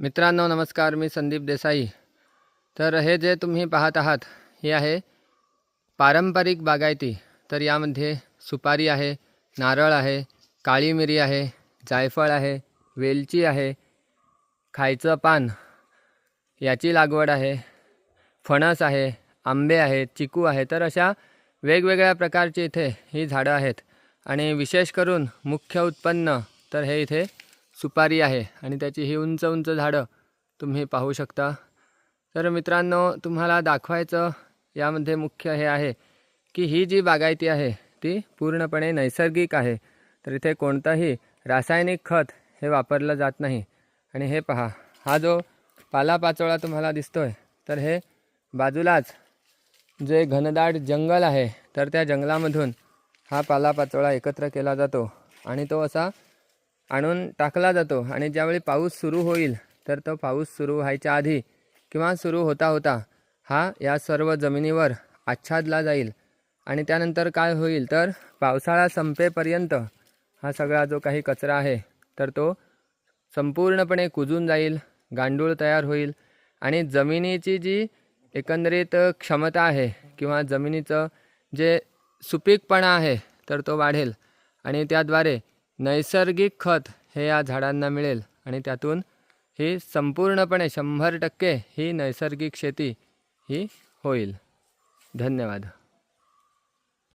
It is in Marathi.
मित्रांनो नमस्कार, मी संदीप देसाई। तर हे जे तुम्ही पाहत आहात हे आहे पारंपरिक बागायती। तर यामध्ये सुपारी आहे, नारळ आहे, काळी मिरी आहे, जायफळ आहे, वेलची आहे, खायचं पान याची लागवड आहे, फणस आहे, आंबे आहेत, चिकू आहे। तर अशा वेगवेगळ्या प्रकारची इथे ही झाडं आहेत आणि विशेष करून मुख्य उत्पन्न तर हे इथे सुपारी आहे आणि त्याची ही उंच उंच झाडं तुम्ही पाहू शकता। तर मित्रांनो तुम्हाला दाखवायचं यामध्ये मुख्य हे आहे की ही जी बागायती आहे ती पूर्णपणे नैसर्गिक आहे। तर इथे कोणताही रासायनिक खत हे वापरलं जात नाही। आणि हे पहा, हा जो पालापाचोळा तुम्हाला दिसतोय तर हे बाजूलाच जे घनदाट जंगल आहे तर त्या जंगलामधून हा पालापाचोळा एकत्र केला जातो आणि तो असा आणून टाकला जातो। आणि ज्यावेळी पाऊस सुरू होईल तर तो पाऊस सुरू व्हायच्या आधी किंवा सुरू होता होता हा या सर्व जमिनीवर आच्छादला जाईल। आणि त्यानंतर काय होईल तर पावसाळा संपेपर्यंत हा सगळा जो काही कचरा आहे तर तो संपूर्णपणे कुजून जाईल, गांडूळ तयार होईल आणि जमिनीची जी एकंदरीत क्षमता आहे किंवा जमिनीचं जे सुपीकपणा आहे तर तो वाढेल आणि त्याद्वारे नैसर्गिक खत हे या झाडांना मिळेल आणि त्यातून ही संपूर्णपणे 100% ही नैसर्गिक शेती ही होईल। धन्यवाद।